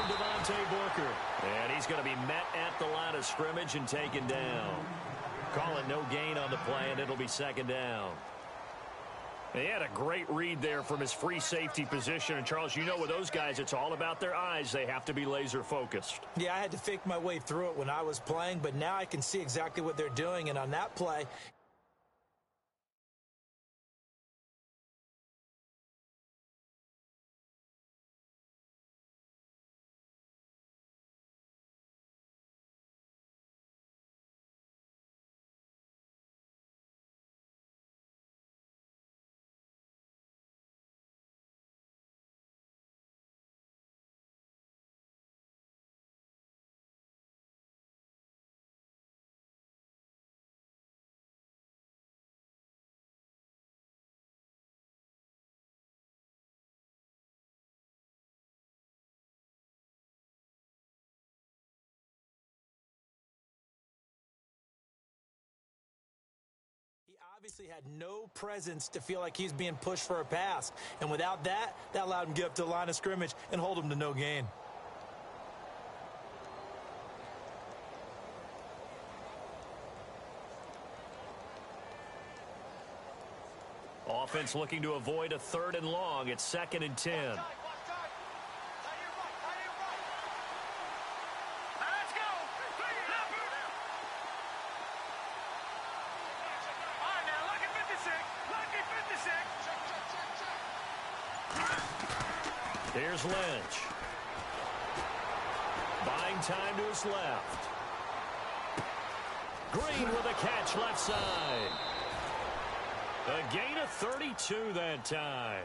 Devontae Booker. And he's going to be met at the line of scrimmage and taken down. Call it no gain on the play, and it'll be second down. He had a great read there from his free safety position. And, Charles, you know with those guys, it's all about their eyes. They have to be laser-focused. Yeah, I had to fake my way through it when I was playing, but now I can see exactly what they're doing. And on that play, he obviously had no presence to feel like he's being pushed for a pass. And without that, that allowed him to get up to the line of scrimmage and hold him to no gain. Offense looking to avoid a 3rd and long. It's 2nd and 10. Here's Lynch. Buying time to his left. Green with a catch left side. A gain of 32 that time.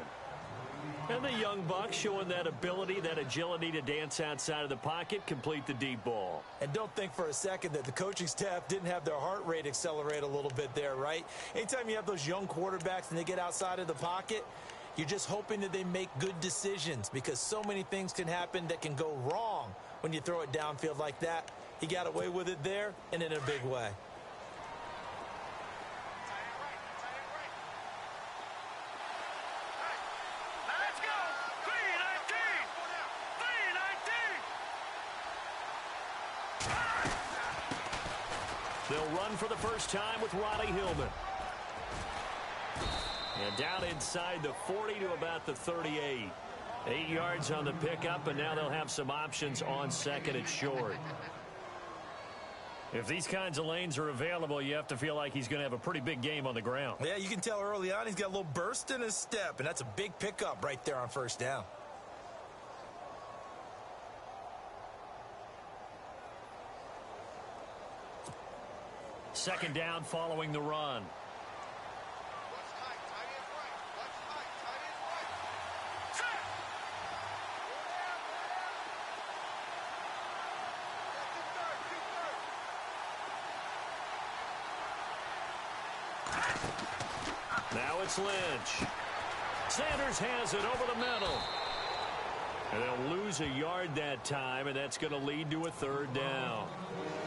And the young buck showing that ability, that agility to dance outside of the pocket, complete the deep ball. And don't think for a second that the coaching staff didn't have their heart rate accelerate a little bit there, right? Anytime you have those young quarterbacks and they get outside of the pocket, you're just hoping that they make good decisions because so many things can happen that can go wrong when you throw it downfield like that. He got away with it there and in a big way. They'll run for the first time with Ronnie Hillman. And down inside the 40 to about the 38. 8 yards on the pickup, and now they'll have some options on 2nd and short. If these kinds of lanes are available, you have to feel like he's going to have a pretty big game on the ground. Yeah, you can tell early on he's got a little burst in his step, and that's a big pickup right there on 1st down. Second down following the run. Now it's Lynch. Sanders has it over the middle. And they'll lose a yard that time, and that's going to lead to a 3rd down.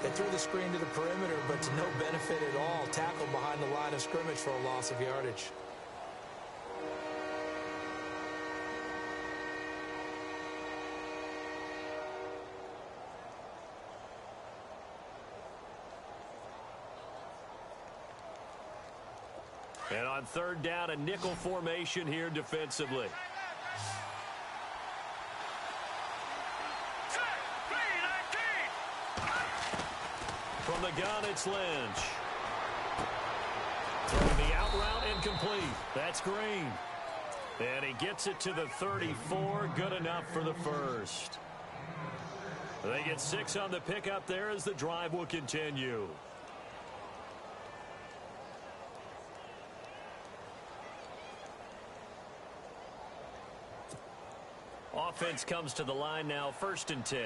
They threw the screen to the perimeter, but to no benefit at all. Tackled behind the line of scrimmage for a loss of yardage. And on 3rd down, a nickel formation here defensively. From the gun, it's Lynch. Throwing the out route incomplete. That's Green. And he gets it to the 34. Good enough for the first. They get 6 on the pickup there as the drive will continue. Offense comes to the line now, 1st and 10.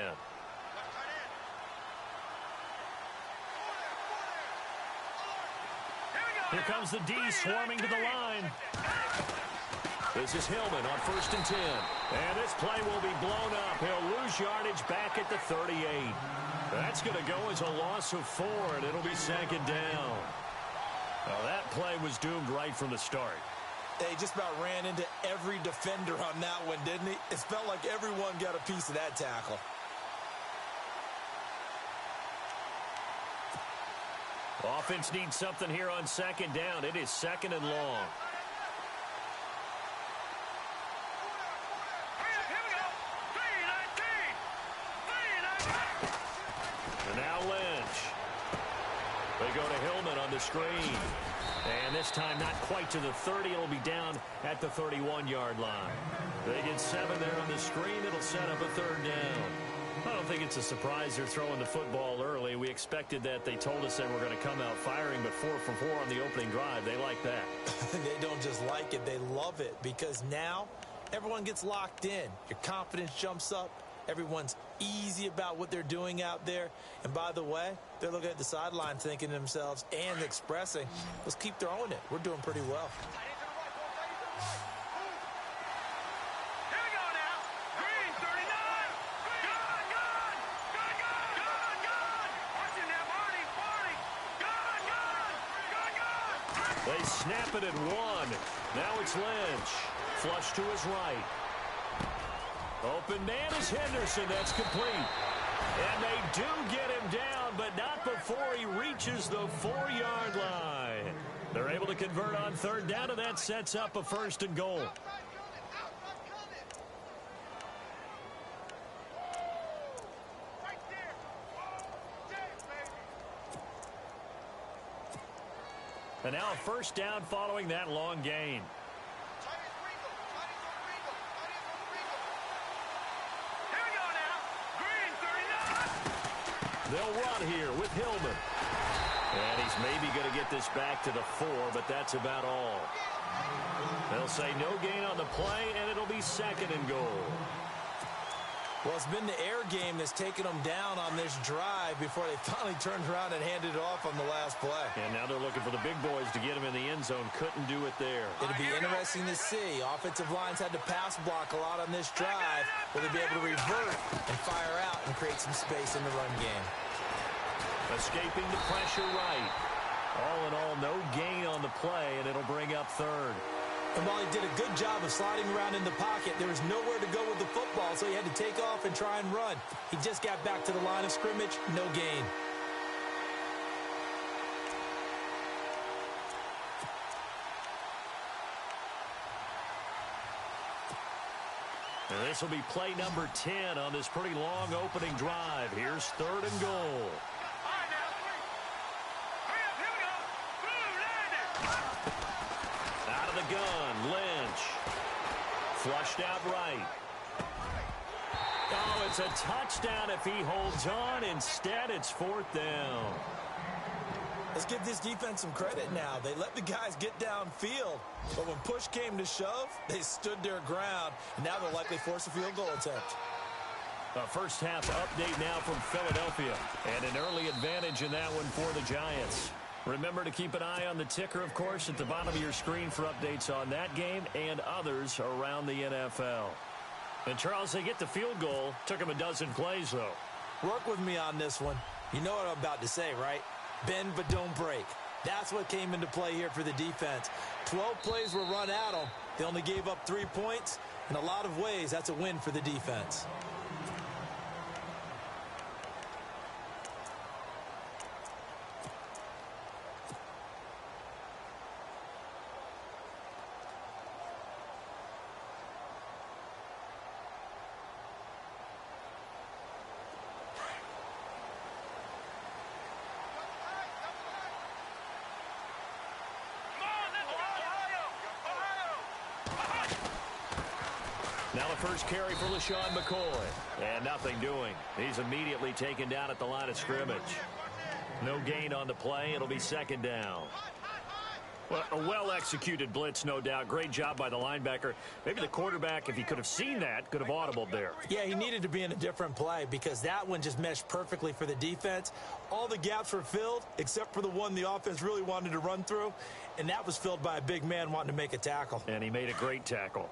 Here comes the D swarming to the line. This is Hillman on 1st and 10. And this play will be blown up. He'll lose yardage back at the 38. That's going to go as a loss of 4, and it'll be 2nd down. Well, that play was doomed right from the start. They just about ran into every defender on that one, didn't he? It felt like everyone got a piece of that tackle. Offense needs something here on second down. It is second and long. And now Lynch. They go to Hillman on the screen. And this time not quite to the 30. It'll be down at the 31-yard line. They get 7 there on the screen. It'll set up a third down. I don't think it's a surprise they're throwing the football early. We expected that. They told us they were going to come out firing, but 4 for 4 on the opening drive. They like that. They don't just like it. They love it because now everyone gets locked in. Your confidence jumps up. Everyone's easy about what they're doing out there. And by the way, they're looking at the sideline thinking to themselves and expressing, let's keep throwing it. We're doing pretty well. They snap it at 1. Now it's Lynch. Flush to his right. Open man is Henderson. That's complete. And they do get him down, but not before he reaches the 4-yard line. They're able to convert on third down, and that sets up a first and goal. And now a first down following that long gain. They'll run here with Hillman. And he's maybe going to get this back to the 4, but that's about all. They'll say no gain on the play, and it'll be second and goal. Well, it's been the air game that's taken them down on this drive before they finally turned around and handed it off on the last play. And now they're looking for the big boys to get him in the end zone. Couldn't do it there. It'll be interesting to see. Offensive lines had to pass block a lot on this drive. Will they be able to revert and fire out and create some space in the run game? Escaping the pressure right. All in all, no gain on the play, and it'll bring up third. And while he did a good job of sliding around in the pocket, there was nowhere to go with the football, so he had to take off and try and run. He just got back to the line of scrimmage, no gain. And this will be play number 10 on this pretty long opening drive. Here's third and goal. Out of the gun, Lynch. Flushed out right. Oh, it's a touchdown if he holds on. Instead, it's fourth down. Let's give this defense some credit now. They let the guys get downfield, but when push came to shove, they stood their ground, and now they'll likely force a field goal attempt. A first half update now from Philadelphia, and an early advantage in that one for the Giants. Remember to keep an eye on the ticker, of course, at the bottom of your screen for updates on that game and others around the NFL. And, Charles, they get the field goal. Took them a dozen plays, though. Work with me on this one. You know what I'm about to say, right? Bend but don't break. That's what came into play here for the defense. 12 plays were run at them. They only gave up 3 points. In a lot of ways, that's a win for the defense. Now the first carry for LaShawn McCoy. And nothing doing. He's immediately taken down at the line of scrimmage. No gain on the play. It'll be second down. Well, a well-executed blitz, no doubt. Great job by the linebacker. Maybe the quarterback, if he could have seen that, could have audibled there. Yeah, he needed to be in a different play because that one just meshed perfectly for the defense. All the gaps were filled except for the one the offense really wanted to run through, and that was filled by a big man wanting to make a tackle. And he made a great tackle.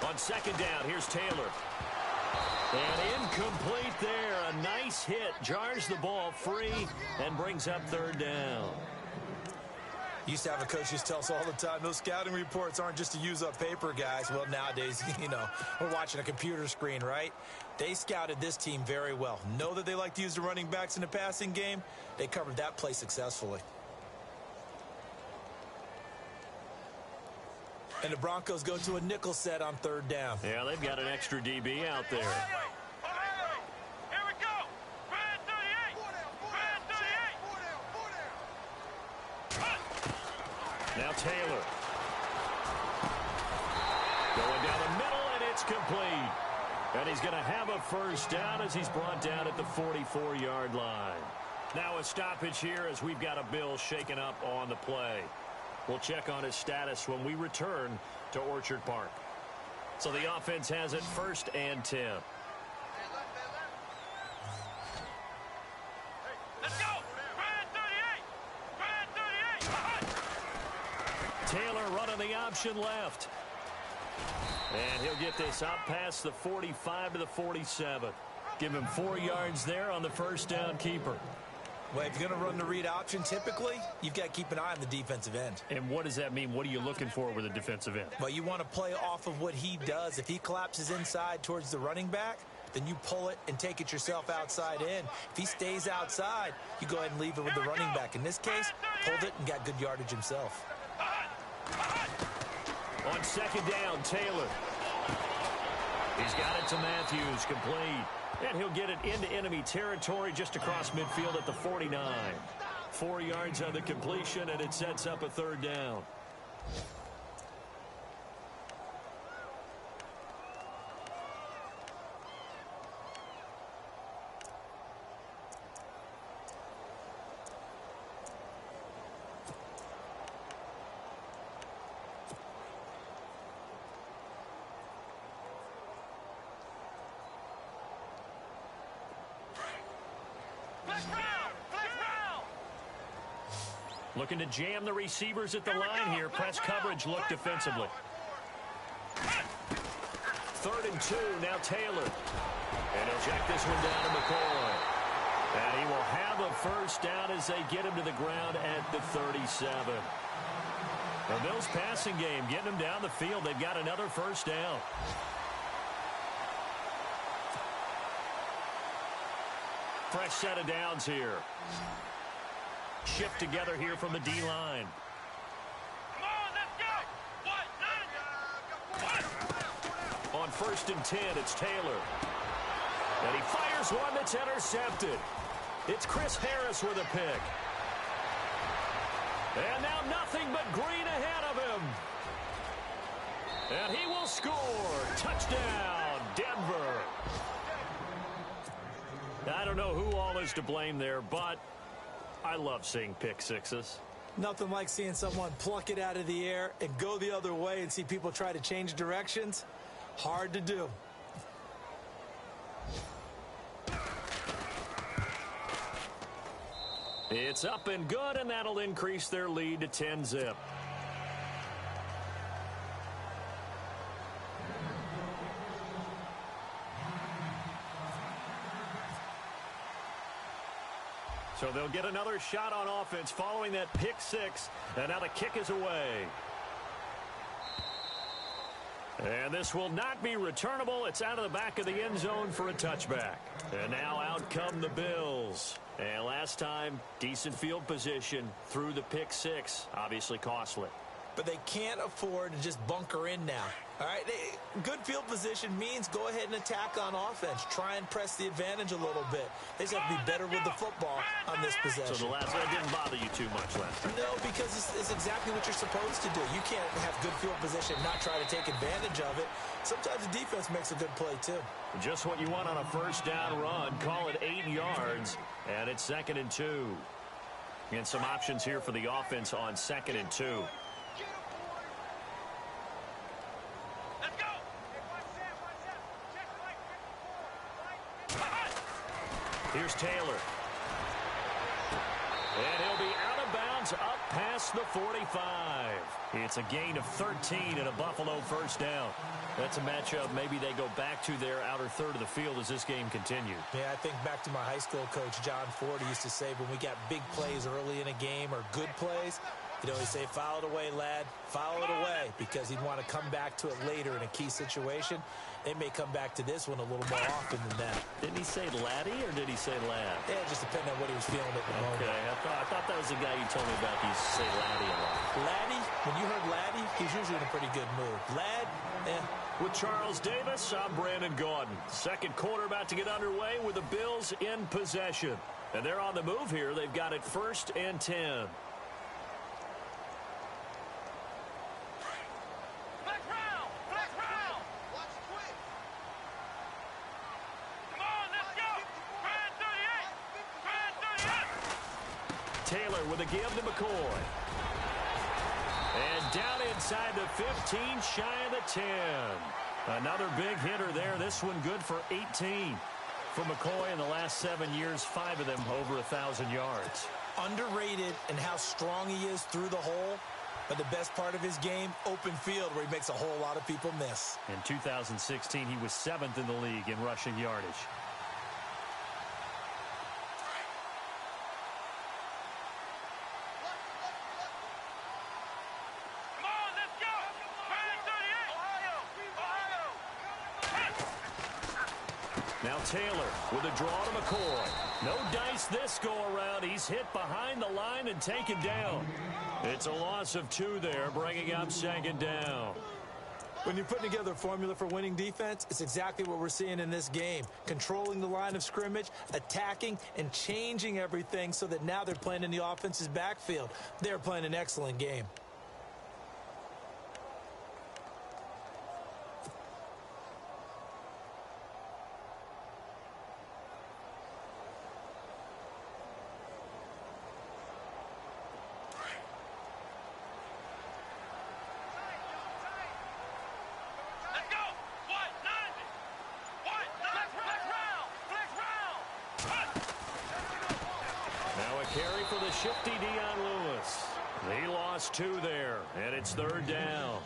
On second down, here's Taylor. And incomplete there. A nice hit. Jars the ball free and brings up third down. Used to have a coach who used to tell us all the time, those scouting reports aren't just to use up paper, guys. Well, nowadays, we're watching a computer screen, right? They scouted this team very well. Know that they like to use the running backs in the passing game. They covered that play successfully. And the Broncos go to a nickel set on 3rd down. Yeah, they've got an extra DB out there. Now Taylor. Going down the middle, and it's complete. And he's going to have a first down as he's brought down at the 44-yard line. Now a stoppage here as we've got a Bill shaken up on the play. We'll check on his status when we return to Orchard Park. So the offense has it 1st and 10. Taylor running the option left. And he'll get this up past the 45 to the 47. Give him 4 yards there on the first down keeper. Well, if you're going to run the read option, typically, you've got to keep an eye on the defensive end. And what does that mean? What are you looking for with a defensive end? Well, you want to play off of what he does. If he collapses inside towards the running back, then you pull it and take it yourself outside in. If he stays outside, you go ahead and leave it with the running back. In this case, pulled it and got good yardage himself. On 2nd down, Taylor. He's got it to Matthews, complete. And he'll get it into enemy territory just across midfield at the 49. 4 yards on the completion, and it sets up a 3rd down. Looking to jam the receivers at the line here. Press coverage look defensively. 3rd and 2. Now Taylor. And he'll check this one down to McCoy. And he will have a first down as they get him to the ground at the 37. The Bills passing game getting them down the field. They've got another first down. Fresh set of downs here. Shift together here from the D-line. On 1st and 10, it's Taylor. And he fires one that's intercepted. It's Chris Harris with a pick. And now nothing but green ahead of him. And he will score. Touchdown, Denver. I don't know who all is to blame there, but I love seeing pick sixes. Nothing like seeing someone pluck it out of the air and go the other way and see people try to change directions. Hard to do. It's up and good, and that'll increase their lead to 10-zip. So they'll get another shot on offense following that pick six, and now the kick is away. And this will not be returnable. It's out of the back of the end zone for a touchback. And now out come the Bills. And last time, decent field position through the pick six. Obviously costly. But they can't afford to just bunker in now. All right, good field position means go ahead and attack on offense. Try and press the advantage a little bit. They just have to be better with the football on this possession. So the last one didn't bother you too much last time? No, because it's exactly what you're supposed to do. You can't have good field position and not try to take advantage of it. Sometimes the defense makes a good play, too. Just what you want on a first down run. Call it 8 yards, and it's 2nd and 2. And some options here for the offense on 2nd and 2. Here's Taylor. And he'll be out of bounds up past across the 45. It's a gain of 13 and a Buffalo first down. That's a matchup maybe they go back to their outer third of the field as this game continues. Yeah, I think back to my high school coach, John Ford. He used to say when we got big plays early in a game or good plays, he'd always say, foul it away, lad, foul it away, because he'd want to come back to it later in a key situation. They may come back to this one a little more often than that. Didn't he say laddie or did he say lad? Yeah, it just depended on what he was feeling at the moment. Okay, I thought that was the guy you told me about. He used to say laddie a lot. Laddie, when you heard laddie, he's usually in a pretty good mood. Lad, With Charles Davis, I'm Brandon Gaudin. Second quarter about to get underway with the Bills in possession. And they're on the move here. They've got it 1st and 10. Taylor with a give to McCoy. And down inside the 15, shy of the 10. Another big hitter there. This one good for 18. For McCoy in the last 7 years, 5 of them over 1,000 yards. Underrated in how strong he is through the hole. But the best part of his game, open field, where he makes a whole lot of people miss. In 2016, he was 7th in the league in rushing yardage. Now Taylor with a draw to McCoy. No dice this go-around. He's hit behind the line and taken down. It's a loss of 2 there, bringing up 2nd down. When you're putting together a formula for winning defense, it's exactly what we're seeing in this game. Controlling the line of scrimmage, attacking, and changing everything so that now they're playing in the offense's backfield. They're playing an excellent game. Carry for the shifty Dion Lewis. He lost 2 there, and it's 3rd down.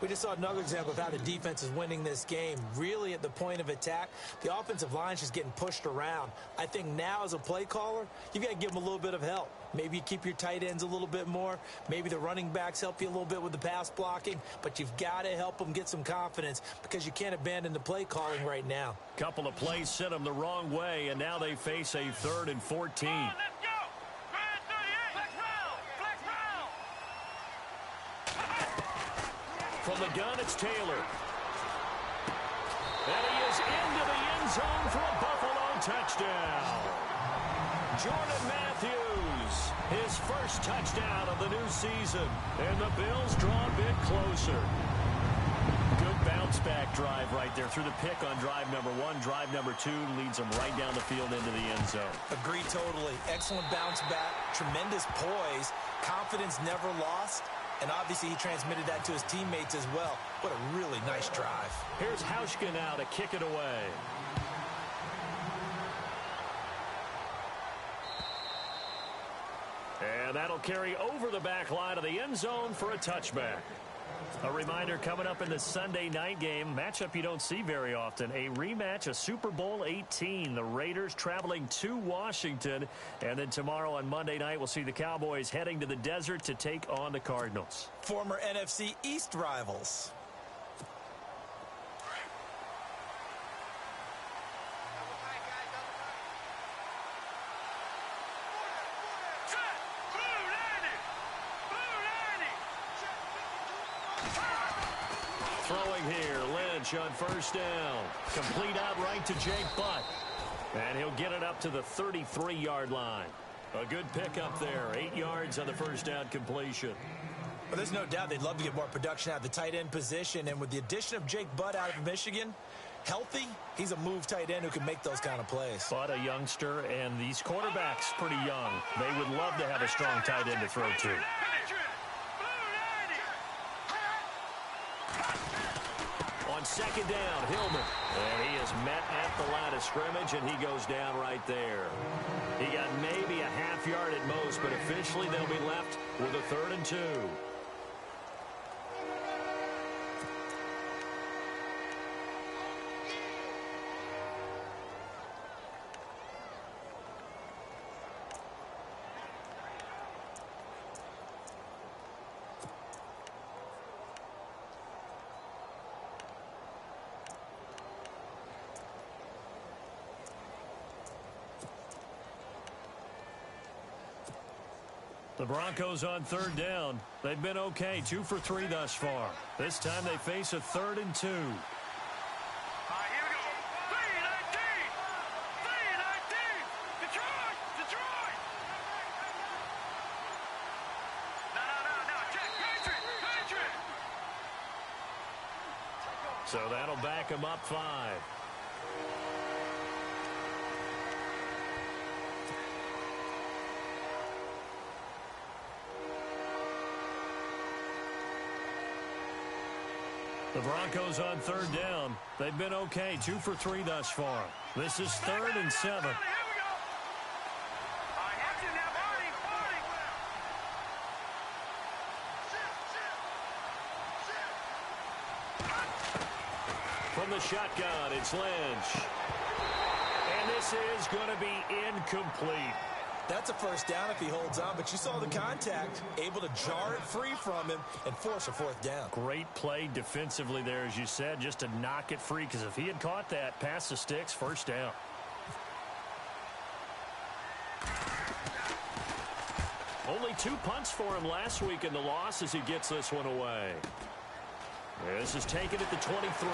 We just saw another example of how the defense is winning this game. Really at the point of attack, the offensive line is just getting pushed around. I think now as a play caller, you've got to give them a little bit of help. Maybe you keep your tight ends a little bit more. Maybe the running backs help you a little bit with the pass blocking. But you've got to help them get some confidence because you can't abandon the play calling right now. Couple of plays sent them the wrong way, and now they face a 3rd and 14. From the gun, it's Taylor. And he is into the end zone for a Buffalo touchdown. Jordan Matthews, his first touchdown of the new season. And the Bills draw a bit closer. Good bounce-back drive right there through the pick on drive number 1. Drive number 2 leads them right down the field into the end zone. Agree totally. Excellent bounce back. Tremendous poise. Confidence never lost. And obviously he transmitted that to his teammates as well. What a really nice drive. Here's Hauschka now to kick it away. And that'll carry over the back line of the end zone for a touchback. A reminder coming up in the Sunday night game, matchup you don't see very often, a rematch of Super Bowl 18. The Raiders traveling to Washington. And then tomorrow on Monday night, we'll see the Cowboys heading to the desert to take on the Cardinals. Former NFC East rivals. Throwing here, Lynch on 1st down. Complete out right to Jake Butt. And he'll get it up to the 33-yard line. A good pickup there. 8 yards on the 1st down completion. Well, there's no doubt they'd love to get more production out of the tight end position. And with the addition of Jake Butt out of Michigan, healthy, he's a move tight end who can make those kind of plays. But a youngster, and these quarterbacks pretty young. They would love to have a strong tight end to throw to. On on second down. Hillman. And he is met at the line of scrimmage, and he goes down right there. He got maybe a half yard at most, but officially they'll be left with a 3rd and 2. The Broncos on 3rd down. They've been okay, 2 for 3 thus far. This time they face a 3rd and 2. Here we go. 319! 319! Detroit! Detroit! No. Check. Patriot! So that'll back him up 5. The Broncos on 3rd down. They've been okay, 2 for 3 thus far. This is 3rd and 7. Here we go. From the shotgun, it's Lynch. And this is going to be incomplete. That's a first down if he holds on, but you saw the contact, able to jar it free from him and force a 4th down. Great play defensively there, as you said, just to knock it free, because if he had caught that, past the sticks, 1st down. Only 2 punts for him last week in the loss as he gets this one away. This is taken at the 23.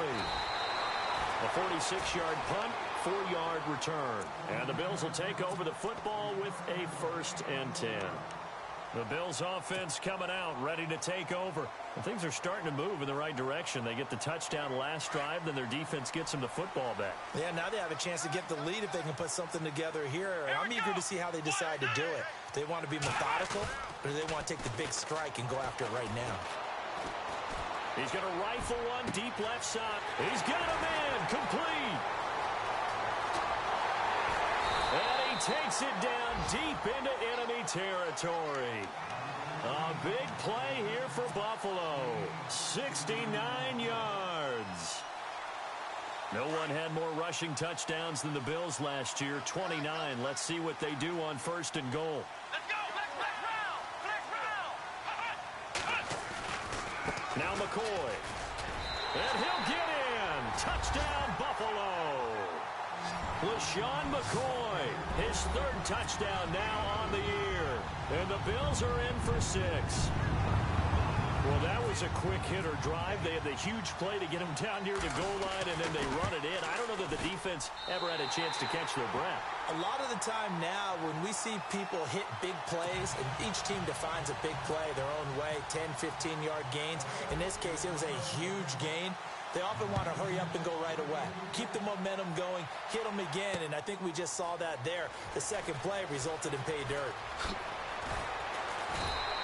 A 46-yard punt, 4-yard return. And the Bills will take over the football with a 1st and 10. The Bills offense coming out, ready to take over. And things are starting to move in the right direction. They get the touchdown last drive, then their defense gets them the football back. Yeah, now they have a chance to get the lead if they can put something together here. And I'm eager to see how they decide to do it. Do they want to be methodical, or do they want to take the big strike and go after it right now? He's going to rifle one deep left side. He's got a man complete. And he takes it down deep into enemy territory. A big play here for Buffalo. 69 yards. No one had more rushing touchdowns than the Bills last year, 29. Let's see what they do on 1st and goal. Let's go. Now McCoy. And he'll get in. Touchdown, Buffalo. LaShawn McCoy, his 3rd touchdown now on the year. And the Bills are in for 6. Well, that was a quick hitter drive. They had the huge play to get him down near the goal line, and then they run it in. I don't know that the defense ever had a chance to catch their breath. A lot of the time now, when we see people hit big plays, and each team defines a big play their own way, 10, 15-yard gains. In this case, it was a huge gain. They often want to hurry up and go right away. Keep the momentum going, hit them again, and I think we just saw that there. The second play resulted in pay dirt.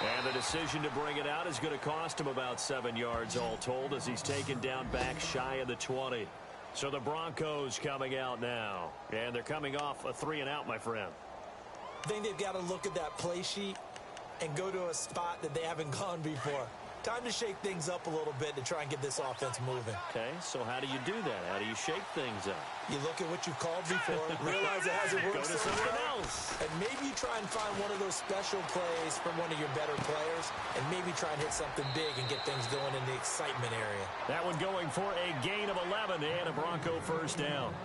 And the decision to bring it out is going to cost him about 7 yards all told as he's taken down back shy of the 20. So the Broncos coming out now. And they're coming off a 3-and-out, my friend. I think they've got to look at that play sheet and go to a spot that they haven't gone before. Time to shake things up a little bit to try and get this offense moving. Okay, so how do you do that? How do you shake things up? You look at what you've called before, realize it hasn't worked Go to so something well, else. and maybe you try and find one of those special plays from one of your better players, and maybe try and hit something big and get things going in the excitement area. That one going for a gain of 11 and a Bronco 1st down.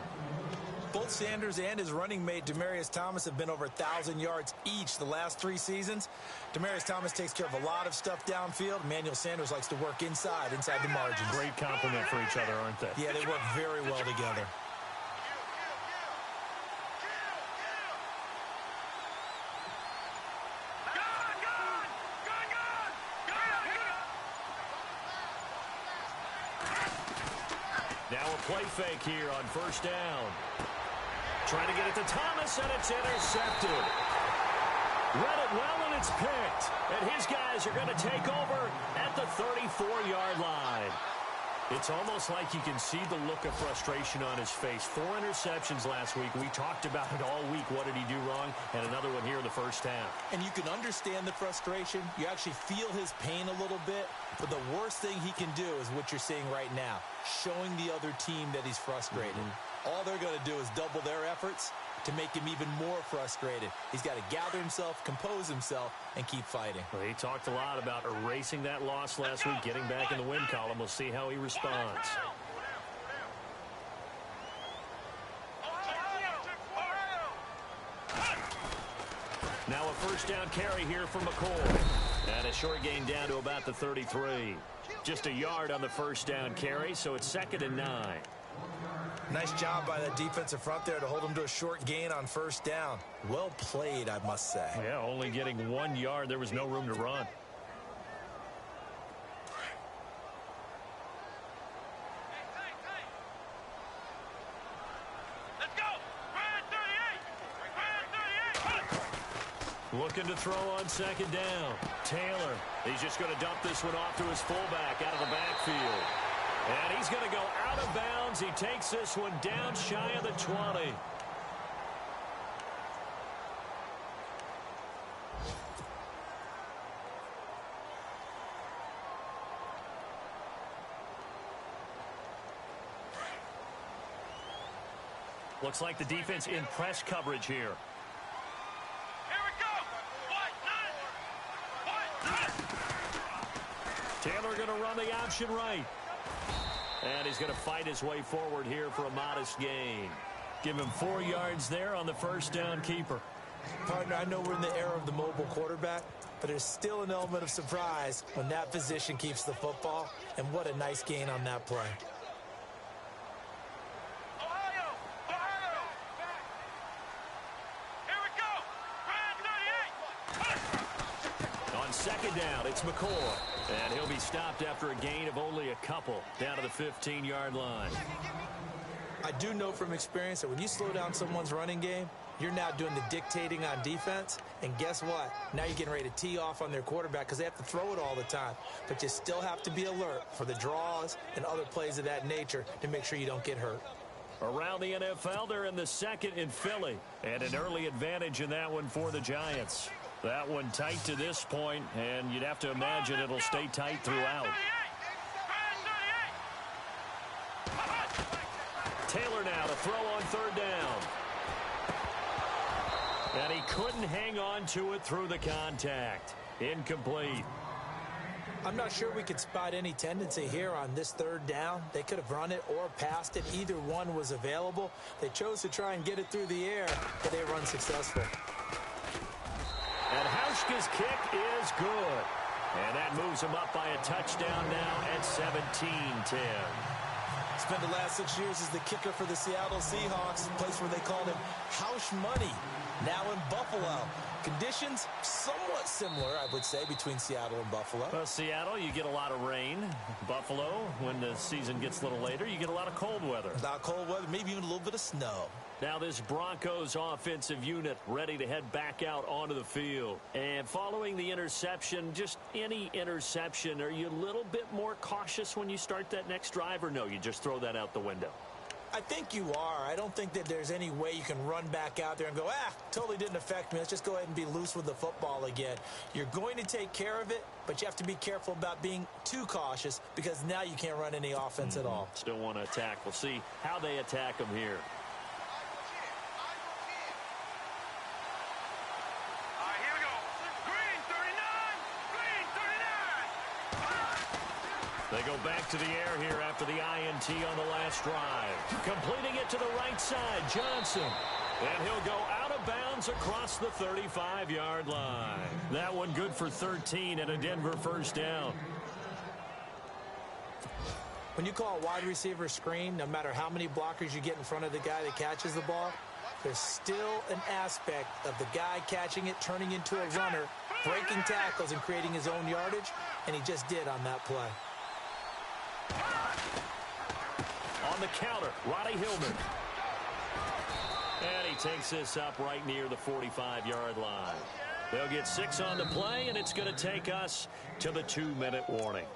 Both Sanders and his running mate, Demaryius Thomas, have been over 1,000 yards each the last 3 seasons. Demaryius Thomas takes care of a lot of stuff downfield. Emmanuel Sanders likes to work inside the margins. Great compliment for each other, aren't they? Yeah, they work very well together. Now a play fake here on 1st down. Trying to get it to Thomas, and it's intercepted. Read it well, and it's picked. And his guys are going to take over at the 34-yard line. It's almost like you can see the look of frustration on his face. 4 interceptions last week. We talked about it all week. What did he do wrong? And another one here in the first half. And you can understand the frustration. You actually feel his pain a little bit. But the worst thing he can do is what you're seeing right now, showing the other team that he's frustrated. All they're going to do is double their efforts to make him even more frustrated. He's got to gather himself, compose himself, and keep fighting. Well, he talked a lot about erasing that loss last week, getting back in the win column. We'll see how he responds. Now a first down carry here for McCoy. And a short gain down to about the 33. Just a yard on the first down carry, so it's 2nd and 9. Nice job by that defensive front there to hold him to a short gain on first down. Well played, I must say. Yeah, only getting 1 yard. There was no room to run. Let's go! Brand 38! Brand 38! Looking to throw on 2nd down. Taylor, he's just going to dump this one off to his fullback out of the backfield. And he's going to go out of bounds. He takes this one down shy of the 20. Looks like the defense in press coverage here. Here we go! White, Taylor going to run the option right. And he's going to fight his way forward here for a modest gain. Give him 4 yards there on the first down keeper. Partner, I know we're in the era of the mobile quarterback, but there's still an element of surprise when that position keeps the football. And what a nice gain on that play. Ohio! Ohio! Here we go! Brand 38! On 2nd down, it's McCoy. And he'll be stopped after a gain of only a couple down to the 15-yard line. I do know from experience that when you slow down someone's running game, you're now doing the dictating on defense. And guess what? Now you're getting ready to tee off on their quarterback because they have to throw it all the time. But you still have to be alert for the draws and other plays of that nature to make sure you don't get hurt. Around the NFL, they're in the 2nd in Philly. And an early advantage in that one for the Giants. That one tight to this point, and you'd have to imagine it'll stay tight throughout. Taylor now to throw on 3rd down. And he couldn't hang on to it through the contact. Incomplete. I'm not sure we could spot any tendency here on this 3rd down. They could have run it or passed it. Either one was available. They chose to try and get it through the air, but they were unsuccessful. And Hauschka's kick is good. And that moves him up by a touchdown now at 17-10. Spent the last 6 years as the kicker for the Seattle Seahawks, a place where they called him Hausch Money. Now in Buffalo. Conditions somewhat similar, I would say, between Seattle and Buffalo. Well, Seattle, you get a lot of rain. Buffalo, when the season gets a little later, you get a lot of cold weather. A lot of cold weather, maybe even a little bit of snow. Now this Broncos offensive unit ready to head back out onto the field. And following the interception, just any interception, are you a little bit more cautious when you start that next drive, or no, you just throw that out the window? I think you are. I don't think that there's any way you can run back out there and go, totally didn't affect me. Let's just go ahead and be loose with the football again. You're going to take care of it, but you have to be careful about being too cautious because now you can't run any offense at all. Still want to attack. We'll see how they attack them here. Here we go. Green 39! Green 39! They go back to the air here after the INT on the last drive. Completing it to the right side, Johnson. And he'll go out of bounds across the 35-yard line. That one good for 13 and a Denver first down. When you call a wide receiver screen, no matter how many blockers you get in front of the guy that catches the ball, there's still an aspect of the guy catching it, turning into a runner, breaking tackles and creating his own yardage, and he just did on that play. On the counter, Roddy Hillman. And he takes this up right near the 45-yard line. They'll get 6 on the play, and it's going to take us to the 2-minute warning.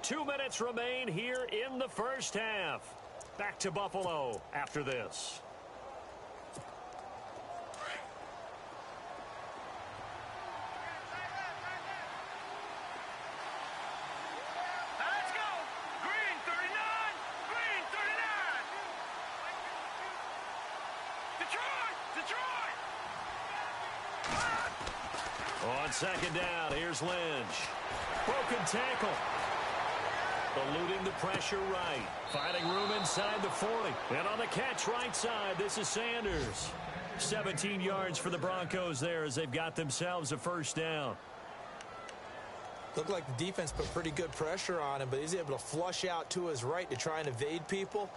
2 minutes remain here in the first half. Back to Buffalo after this. Let's go. Green 39. Green 39. Detroit. Detroit. On second down, here's Lynch. Broken tackle. Eluding the pressure right. Finding room inside the 40. And on the catch right side, this is Sanders. 17 yards for the Broncos there as they've got themselves a first down. Looked like the defense put pretty good pressure on him, but he's able to flush out to his right to try and evade people.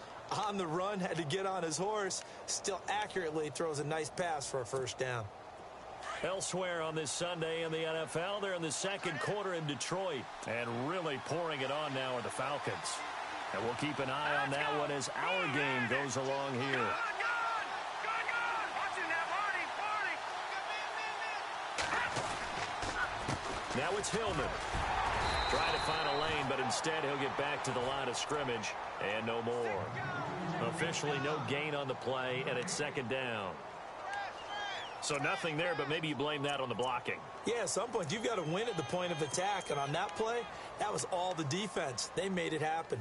On the run, had to get on his horse. Still accurately throws a nice pass for a first down. Elsewhere on this Sunday in the NFL, they're in the second quarter in Detroit. And really pouring it on now are the Falcons. And we'll keep an eye on that one as our game goes along here. Now it's Hillman. Trying to find a lane, but instead he'll get back to the line of scrimmage and no more. Officially no gain on the play, and it's second down. So nothing there, but maybe you blame that on the blocking. Yeah, at some point, you've got to win at the point of attack. And on that play, that was all the defense. They made it happen.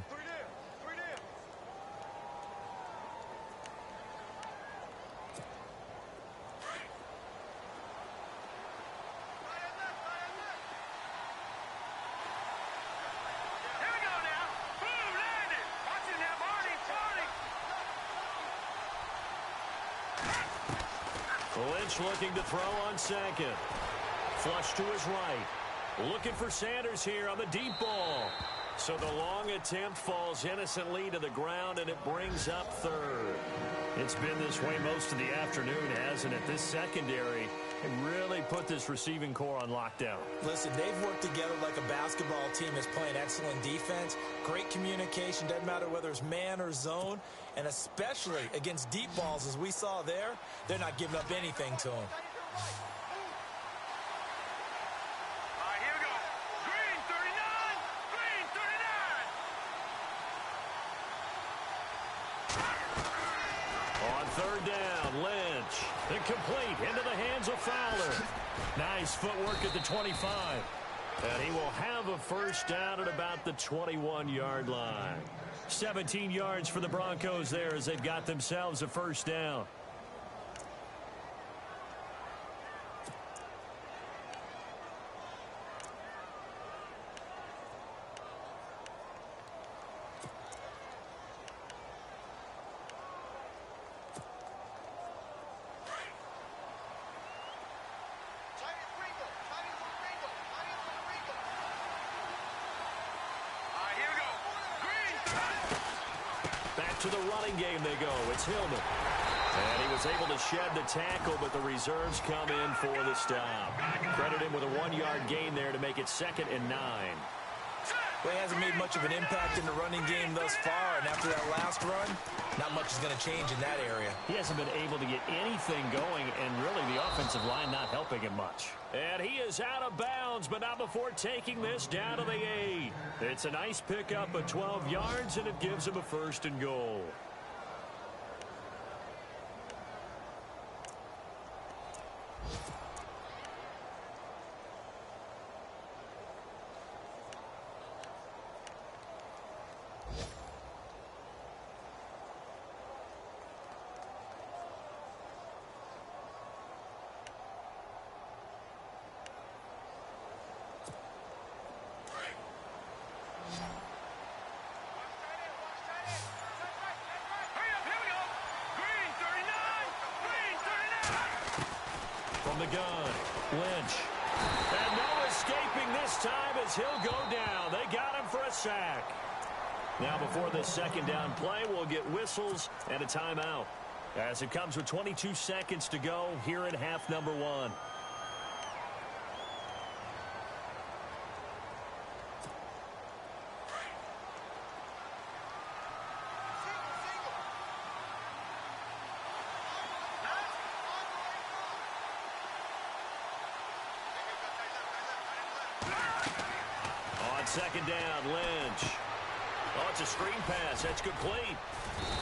Lynch looking to throw on second. Flush to his right. Looking for Sanders here on the deep ball. So the long attempt falls innocently to the ground, and it brings up third. It's been this way most of the afternoon, hasn't it? This secondary can really put this receiving core on lockdown. Listen, they've worked together like a basketball team that's playing excellent defense. Great communication, doesn't matter whether it's man or zone. And especially against deep balls, as we saw there, they're not giving up anything to them. Third down, Lynch. Incomplete into the hands of Fowler. Nice footwork at the 25. And he will have a first down at about the 21-yard line. 17 yards for the Broncos there as they've got themselves a first down. To the running game they go. It's Hillman. And he was able to shed the tackle, but the reserves come in for the stop. Credit him with a 1-yard gain there to make it 2nd and 9. Well, he hasn't made much of an impact in the running game thus far, and after that last run, not much is going to change in that area. He hasn't been able to get anything going, and really the offensive line not helping him much. And he is out of bounds, but not before taking this down to the 8. It's a nice pickup of 12 yards, and it gives him a 1st and goal. From the gun, Lynch. And no escaping this time as he'll go down. They got him for a sack. Now before this second down play, we'll get whistles and a timeout. As it comes with 22 seconds to go here in half number 1. On second down, Lynch. Oh, it's a screen pass. That's complete.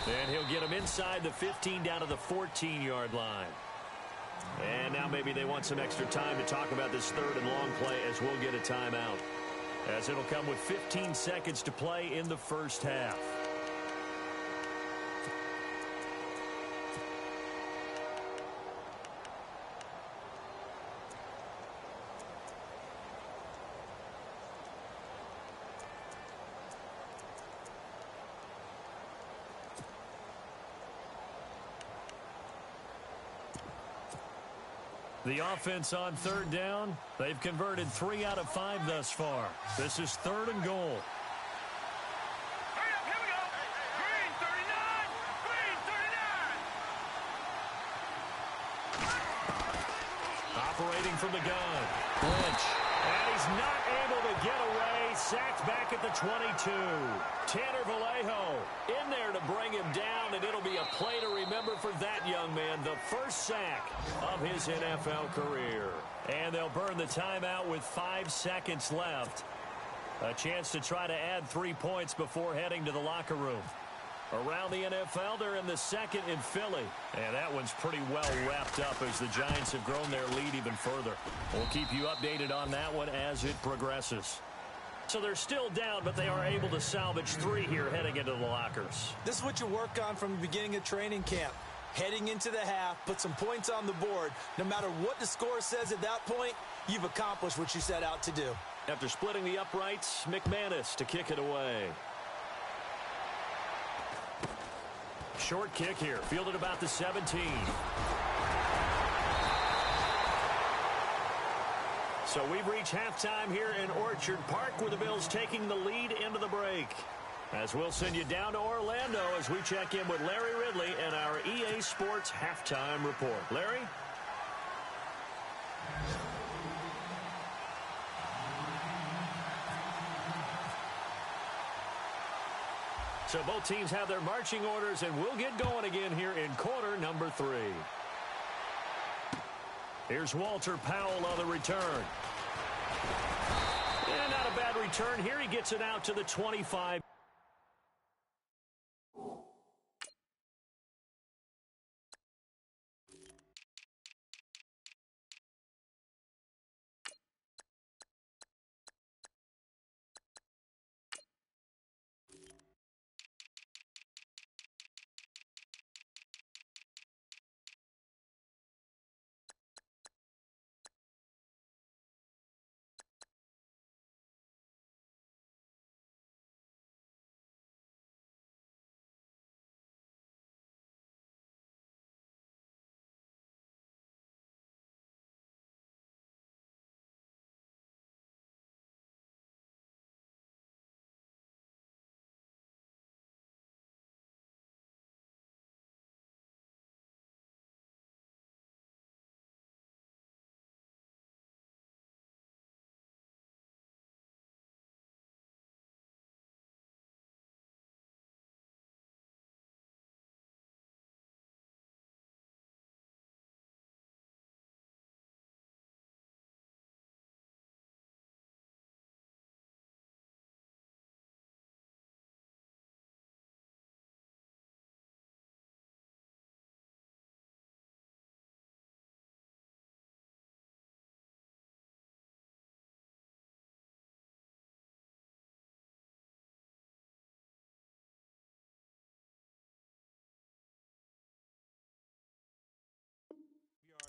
And he'll get him inside the 15 down to the 14-yard line. And now maybe they want some extra time to talk about this third and long play as we'll get a timeout. As it'll come with 15 seconds to play in the first half. The offense on third down, they've converted 3 out of 5 thus far. This is third and goal. Hurry up, here we go. Green 39. Green 39. Operating from the gun. Lynch. And he's not able to get away. Sacked back at the 22. Tanner Vallejo in there to bring him down, and it'll be a play to remember for that young man. The first sack of his NFL career. And they'll burn the timeout with 5 seconds left. A chance to try to add 3 points before heading to the locker room. Around the NFL, they're in the second in Philly. And that one's pretty well wrapped up as the Giants have grown their lead even further. We'll keep you updated on that one as it progresses. So they're still down, but they are able to salvage 3 here heading into the lockers. This is what you work on from the beginning of training camp. Heading into the half, put some points on the board. No matter what the score says at that point, you've accomplished what you set out to do. After splitting the uprights, McManus to kick it away. Short kick here, fielded about the 17. So we've reached halftime here in Orchard Park with the Bills taking the lead into the break. As we'll send you down to Orlando as we check in with Larry Ridley and our EA Sports halftime report. Larry? So both teams have their marching orders, and we'll get going again here in quarter number 3. Here's Walter Powell on the return. And not a bad return here. He gets it out to the 25.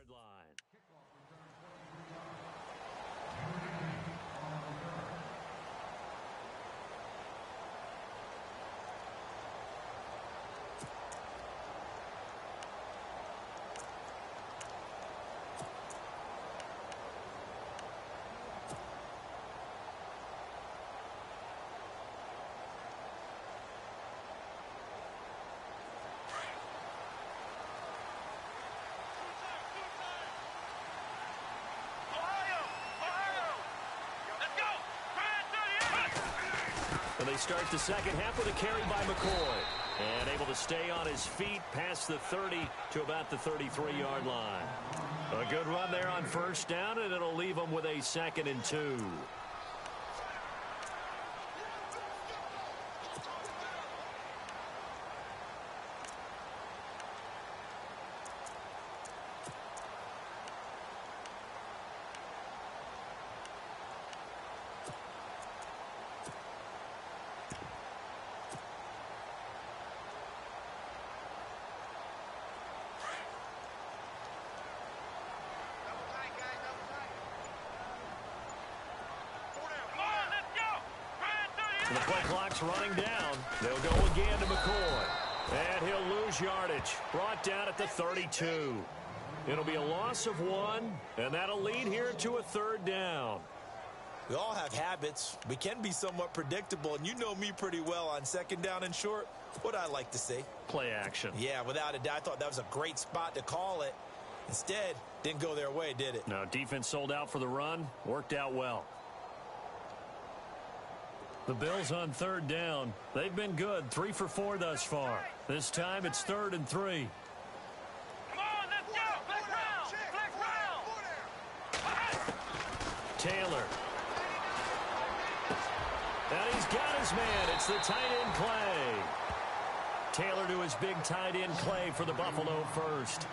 Line. And they start the second half with a carry by McCoy. And able to stay on his feet past the 30 to about the 33-yard line. A good run there on first down, and it'll leave them with a 2nd and 2. The play clock's running down. They'll go again to McCoy. And he'll lose yardage. Brought down at the 32. It'll be a loss of 1, and that'll lead here to a 3rd down. We all have habits. We can be somewhat predictable, and you know me pretty well on 2nd down and short. What I like to see. Play action. Yeah, without a doubt. I thought that was a great spot to call it. Instead, didn't go their way, did it? No, defense sold out for the run. Worked out well. The Bills on 3rd down. They've been good, 3 for 4 thus far. This time it's 3rd and 3. Come on, let's go. Flex round. Flex round. Taylor. And he's got his man. It's the tight end Clay. Taylor to his big tight end Clay for the Buffalo first.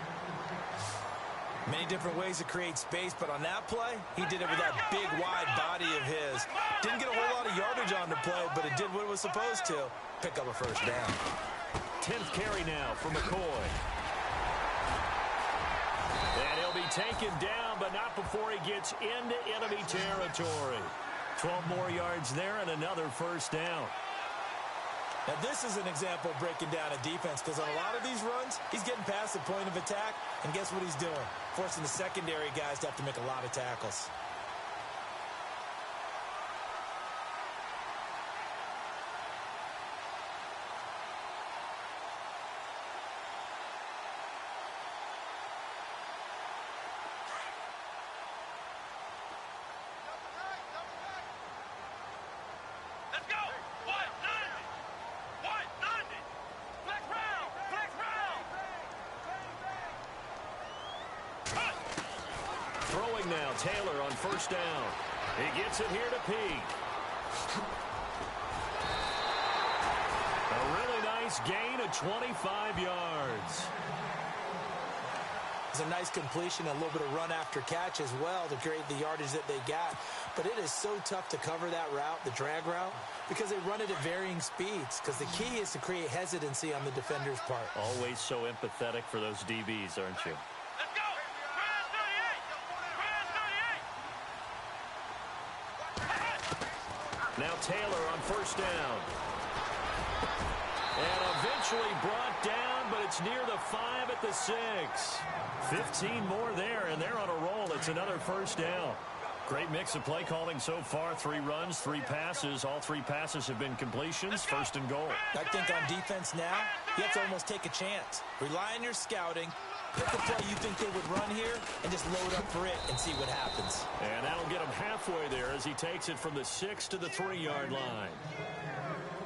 Many different ways to create space, but on that play, he did it with that big, wide body of his. Didn't get a whole lot of yardage on the play, but it did what it was supposed to. Pick up a 1st down. 10th carry now for McCoy. And he'll be taken down, but not before he gets into enemy territory. 12 more yards there and another 1st down. Now, this is an example of breaking down a defense, because on a lot of these runs, he's getting past the point of attack, and guess what he's doing? Forcing the secondary guys to have to make a lot of tackles. Let's go. What? 90. What? 90. Flex round. Flex round. Throwing now, Taylor on 1st down. He gets it here to Peake. A really nice gain of 25 yards. It's a nice completion, a little bit of run after catch as well to create the yardage that they got. But it is so tough to cover that route, the drag route, because they run it at varying speeds. Because the key is to create hesitancy on the defender's part. Always so empathetic for those DBs, aren't you? Let's go. Grand 38. Now Taylor on 1st down. And eventually brought down, but it's near the 5 at the 6. 15 more there, and they're on a roll. It's another 1st down. Great mix of play calling so far. 3 runs, 3 passes. All 3 passes have been completions. 1st and goal. I think on defense now, you have to almost take a chance. Rely on your scouting. Pick the play you think they would run here and just load up for it and see what happens. And that'll get him halfway there as he takes it from the 6 to the 3-yard line.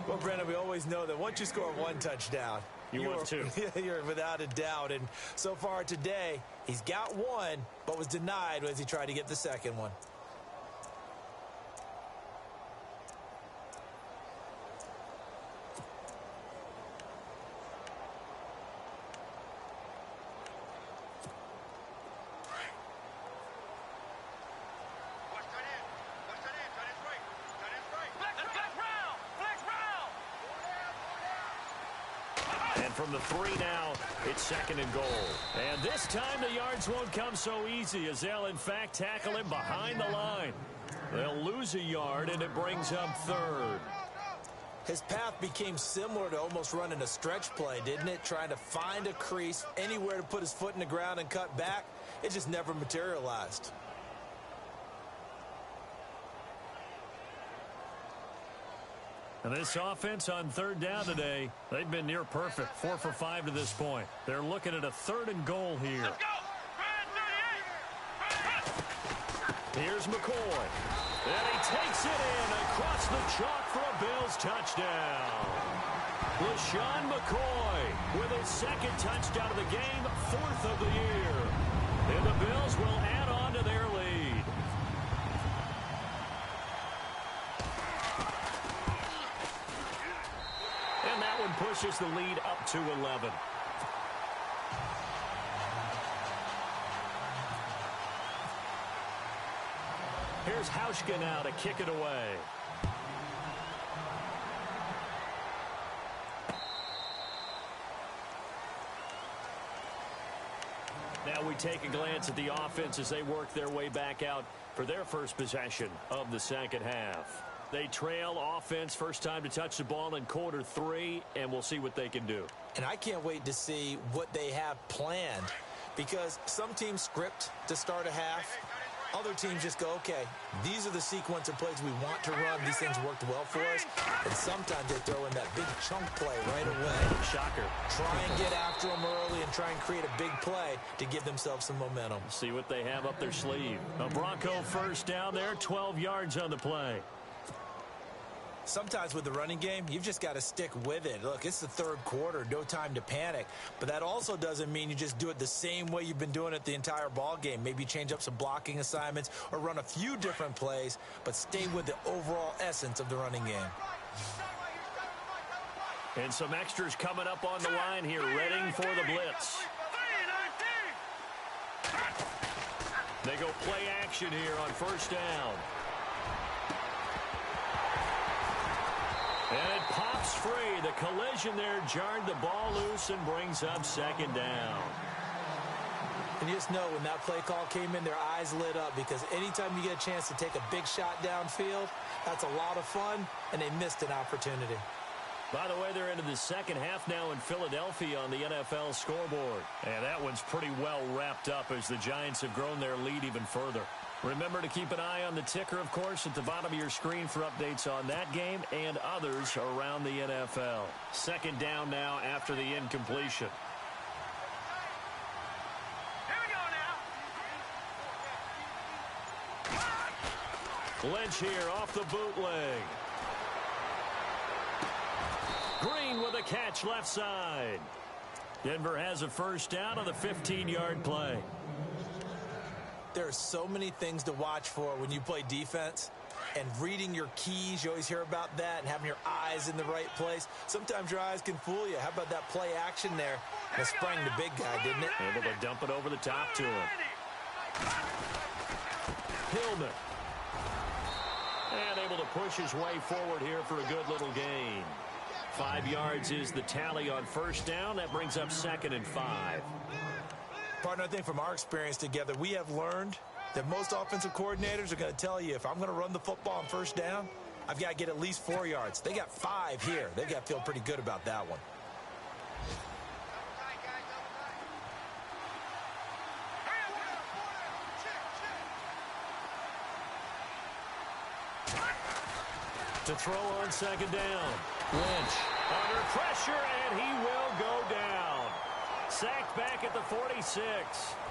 Well, Brendan, we always know that once you score 1 touchdown, You want 2. You're without a doubt. And so far today, he's got 1, but was denied as he tried to get the 2nd one. From the 3 now, it's 2nd and goal. And this time the yards won't come so easy as they'll, in fact, tackle him behind the line. They'll lose a yard, and it brings up 3rd. His path became similar to almost running a stretch play, didn't it? Trying to find a crease, anywhere to put his foot in the ground and cut back. It just never materialized. And this offense on 3rd down today, they've been near perfect. 4 for 5 to this point. They're looking at a 3rd and goal here. Let's go. Grand 38. Here's McCoy. And he takes it in across the chalk for a Bills touchdown. LaShawn McCoy with his 2nd touchdown of the game, 4th of the year. And the Bills will add on to their lead. And that one pushes the lead up to 11. Here's Hauschka now to kick it away. Now we take a glance at the offense as they work their way back out for their first possession of the 2nd half. They trail offense first time to touch the ball in quarter 3, and we'll see what they can do. And I can't wait to see what they have planned, because some teams script to start a half. Other teams just go, okay, these are the sequence of plays we want to run. These things worked well for us. And sometimes they throw in that big chunk play right away. Shocker. Try and get after them early and try and create a big play to give themselves some momentum. See what they have up their sleeve. A Bronco first down there, 12 yards on the play. Sometimes with the running game, you've just got to stick with it. Look, it's the third quarter, no time to panic. But that also doesn't mean you just do it the same way you've been doing it the entire ball game. Maybe change up some blocking assignments or run a few different plays, but stay with the overall essence of the running game. And some extras coming up on the line here, readying for the blitz. They go play action here on first down. And it pops free. The collision there jarred the ball loose and brings up second down. And you just know when that play call came in, their eyes lit up, because anytime you get a chance to take a big shot downfield, that's a lot of fun, and they missed an opportunity. By the way, they're into the second half now in Philadelphia on the NFL scoreboard. And that one's pretty well wrapped up as the Giants have grown their lead even further. Remember to keep an eye on the ticker, of course, at the bottom of your screen for updates on that game and others around the NFL. Second down now after the incompletion. Here we go now. Lynch here off the bootleg. Green with a catch left side. Denver has a first down on the 15-yard play. There are so many things to watch for when you play defense, and reading your keys, you always hear about that, and having your eyes in the right place. Sometimes your eyes can fool you. How about that play action there? That sprang the big guy, didn't it? Able to dump it over the top to him. Hillman. And able to push his way forward here for a good little gain. 5 yards is the tally on first down. That brings up 2nd and 5. Partner, I think from our experience together, we have learned that most offensive coordinators are going to tell you, if I'm going to run the football on first down, I've got to get at least 4 yards. They got 5 here. They've got to feel pretty good about that one. To throw on second down. Lynch under pressure, and he will go down. Sacked back at the 46.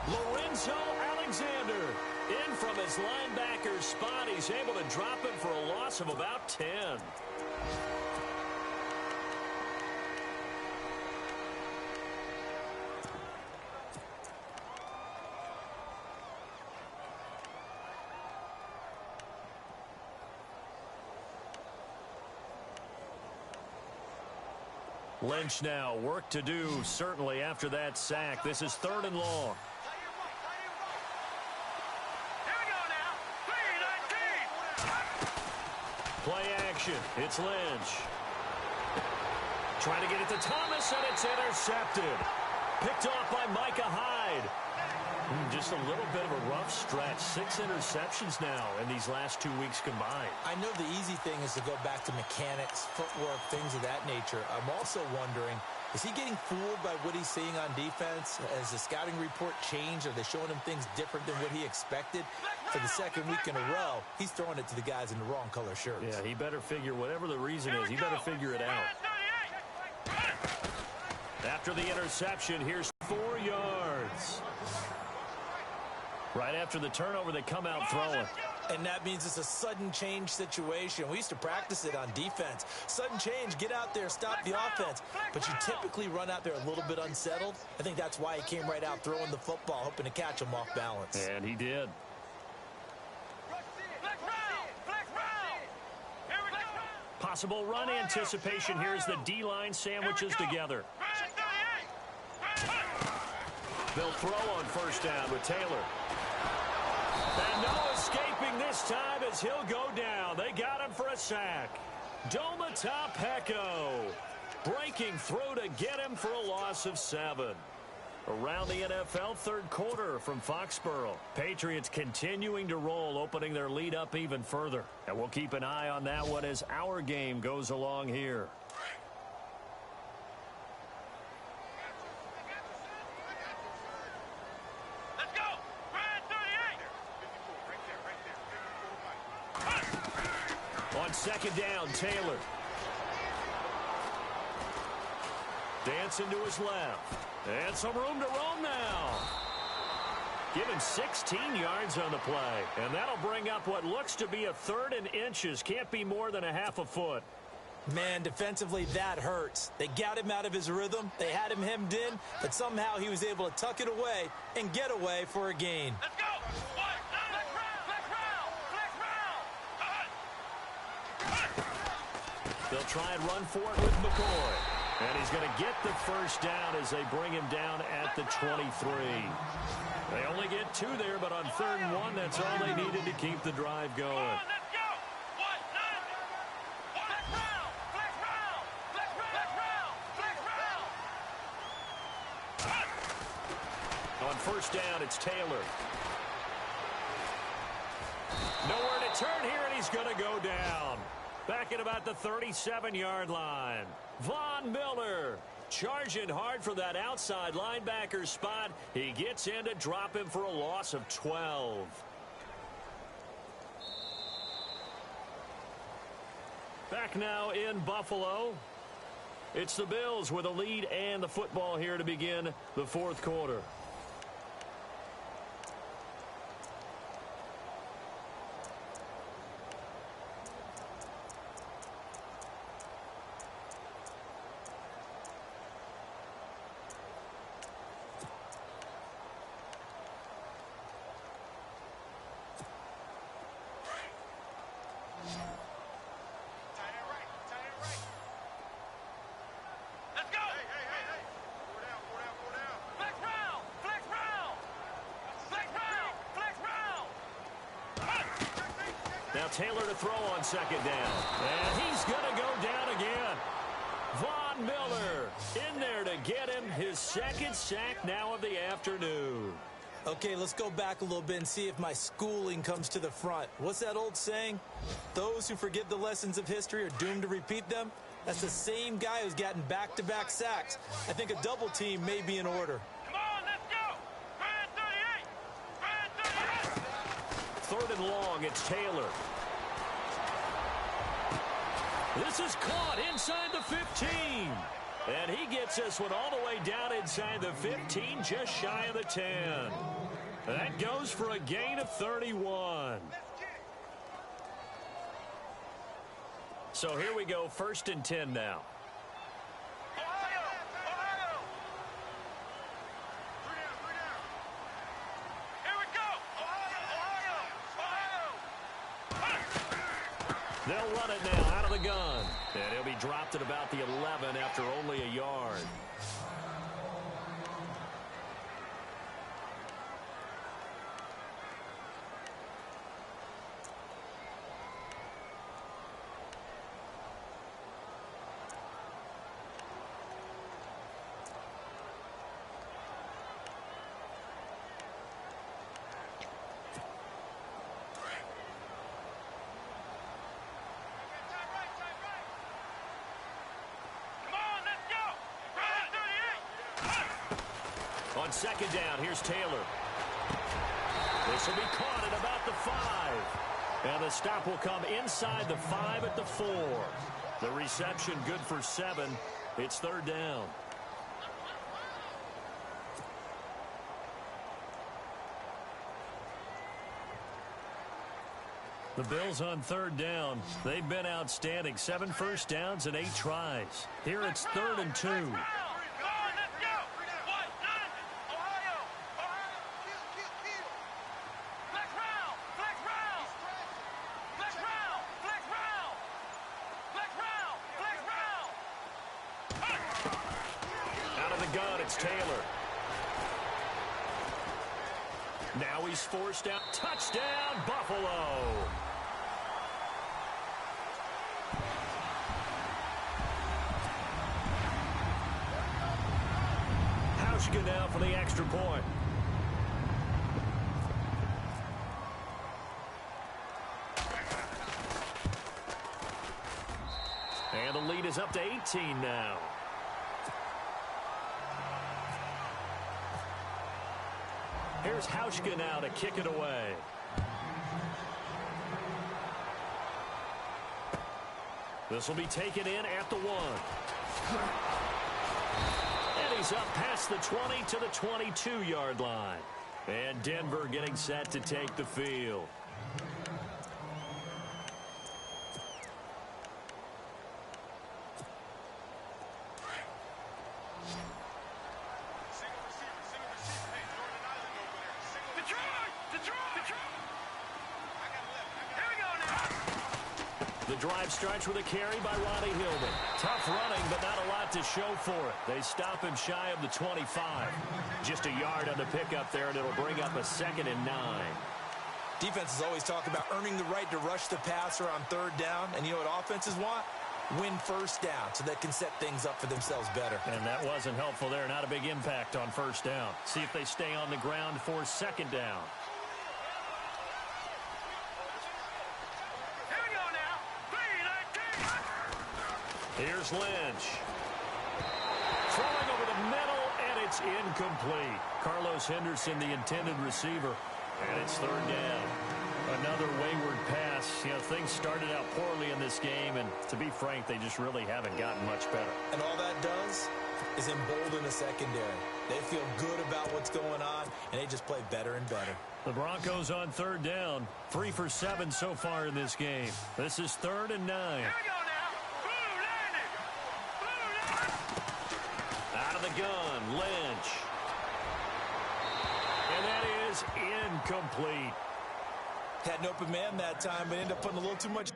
Lorenzo Alexander in from his linebacker spot. He's able to drop him for a loss of about 10. Lynch now, work to do, certainly after that sack. This is 3rd and long. Here we go now. 3-19. Play action. It's Lynch. Trying to get it to Thomas, and it's intercepted. Picked off by Micah Hyde. Just a little bit of a rough stretch. 6 interceptions now in these last 2 weeks combined. I know the easy thing is to go back to mechanics, footwork, things of that nature. I'm also wondering, is he getting fooled by what he's seeing on defense? Has the scouting report changed? Are they showing him things different than what he expected? For the second week in a row, he's throwing it to the guys in the wrong color shirts. Yeah, he better figure, whatever the reason is, he better figure it out. After the interception, here's 4 yards. Right after the turnover, they come out throwing. And that means it's a sudden change situation. We used to practice it on defense. Sudden change, get out there, stop the offense. But you typically run out there a little bit unsettled. I think that's why he came right out throwing the football, hoping to catch him off balance. And he did. Possible run anticipation. Here's the D-line sandwiches together. They'll throw on first down with Taylor. And no escaping this time as he'll go down. They got him for a sack. Domata Peko breaking through to get him for a loss of 7. Around the NFL, third quarter from Foxborough. Patriots continuing to roll, opening their lead up even further. And we'll keep an eye on that one as our game goes along here. Let's go! Brad 38! On second down, Taylor. Dancing to his left. And some room to roam now. Given 16 yards on the play. And that'll bring up what looks to be a third and inches. Can't be more than a half a foot. Man, defensively, that hurts. They got him out of his rhythm. They had him hemmed in, but somehow he was able to tuck it away and get away for a gain. Let's go! What? Flex round! They'll try and run for it with McCoy. And he's going to get the first down as they bring him down at the 23. They only get 2 there, but on 3rd and 1, that's all they needed to keep the drive going. Let's go! What? Flex round! On first down, it's Taylor. Nowhere to turn here, and he's going to go down. Back at about the 37-yard line. Von Miller charging hard for that outside linebacker spot. He gets in to drop him for a loss of 12. Back now in Buffalo. It's the Bills with a lead and the football here to begin the 4th quarter. Let's go! Hey. Flex round! Now Taylor to throw on second down. And he's going to go down again. Von Miller in there to get him his 2nd sack now of the afternoon. Okay, let's go back a little bit and see if my schooling comes to the front. What's that old saying? Those who forget the lessons of history are doomed to repeat them. That's the same guy who's gotten back-to-back sacks. I think a double team may be in order. Come on, let's go! Brad 38! 3rd and long, it's Taylor. This is caught inside the 15. And he gets this one all the way down inside the 15, just shy of the 10. That goes for a gain of 31. So here we go, 1st and 10 now. Ohio! Here we go! Ohio! They'll run it now out of the gun. And he'll be dropped at about the 11 after only a yard. On second down, here's Taylor. This will be caught at about the 5. And the stop will come inside the 5 at the 4. The reception good for 7. It's 3rd down. The Bills on 3rd down. They've been outstanding. 7 first downs and 8 tries. Here it's 3rd and 2. It's Taylor. Now he's forced out. Touchdown, Buffalo. How Hauschka now for the extra point. And the lead is up to 18 now. Here's Hauschka now to kick it away. This will be taken in at the 1. And he's up past the 20 to the 22-yard line. And Denver getting set to take the field. The drive starts with a carry by Ronnie Hillman. Tough running, but not a lot to show for it. They stop him shy of the 25. Just a yard on the pickup there, and it'll bring up a 2nd and 9. Defenses always talk about earning the right to rush the passer on 3rd down. And you know what offenses want? Win 1st down so they can set things up for themselves better. And that wasn't helpful there. Not a big impact on 1st down. See if they stay on the ground for 2nd down. Here's Lynch. Throwing over the middle, and it's incomplete. Carlos Henderson, the intended receiver, and it's 3rd down. Another wayward pass. You know, things started out poorly in this game, and to be frank, they just really haven't gotten much better. And all that does is embolden the secondary. They feel good about what's going on, and they just play better and better. The Broncos on 3rd down. 3 for 7 so far in this game. This is 3rd and 9. Out of the gun, Lynch. And that is incomplete. Had an open man that time, but ended up putting a little too much.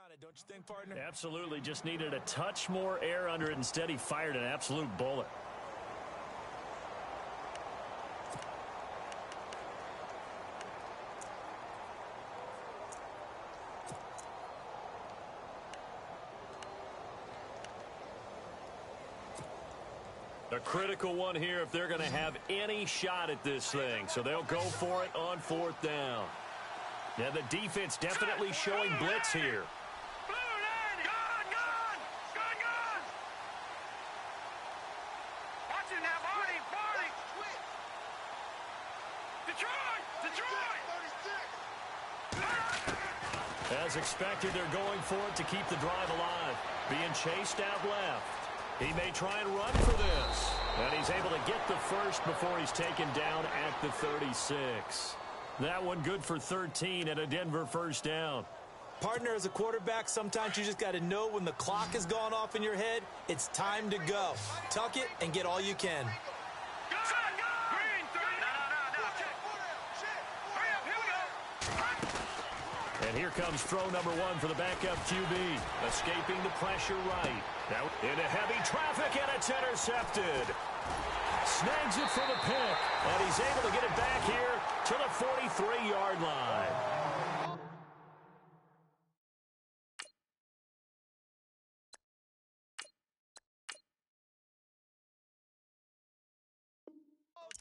On it, don't you think, partner? Absolutely. Just needed a touch more air under it. Instead, he fired an absolute bullet. A critical one here if they're going to have any shot at this thing. So they'll go for it on 4th down. Yeah, the defense definitely showing blitz here. As expected, they're going for it to keep the drive alive. Being chased out left. He may try and run for this. And he's able to get the first before he's taken down at the 36. That one good for 13 and a Denver 1st down. Partner, as a quarterback, sometimes you just got to know when the clock has gone off in your head, it's time to go. Tuck it and get all you can. And here comes throw number 1 for the backup QB. Escaping the pressure right. Now into heavy traffic, and it's intercepted. Snags it for the pick, and he's able to get it back here to the 43-yard line.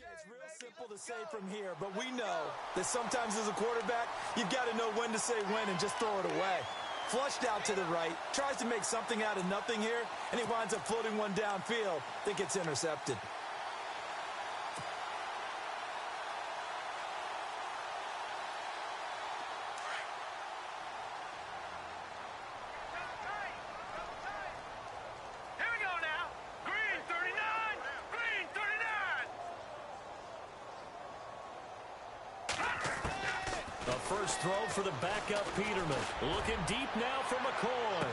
It's real simple to say from here, but we know that sometimes as a quarterback, you've got to know when to say when and just throw it away. Flushed out to the right, tries to make something out of nothing here, and he winds up floating one downfield. I think it's intercepted. The first throw for the backup Peterman. Looking deep now for McCoy.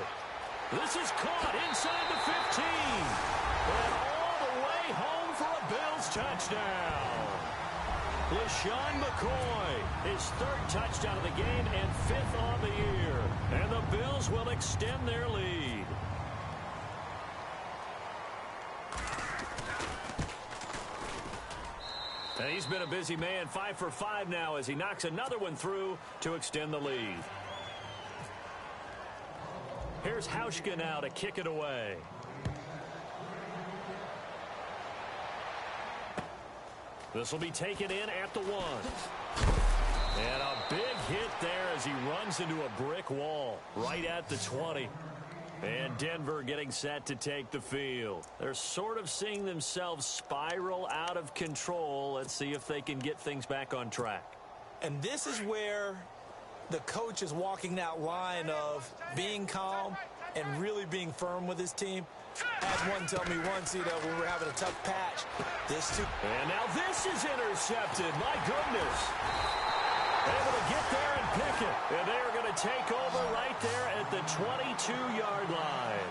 This is caught inside the 15. And all the way home for a Bills touchdown. LaShawn McCoy, his third touchdown of the game and fifth on the year. And the Bills will extend their lead. And he's been a busy man, 5 for 5 now as he knocks another one through to extend the lead. Here's Hauschka now to kick it away. This will be taken in at the 1. And a big hit there as he runs into a brick wall right at the 20. And Denver getting set to take the field. They're sort of seeing themselves spiral out of control. Let's see if they can get things back on track. And this is where the coach is walking that line of being calm and really being firm with his team. I had one tell me once, when we were having a tough patch. And now this is intercepted. My goodness. Able to get there and pick it. And they're going to take over right there at the 22-yard line.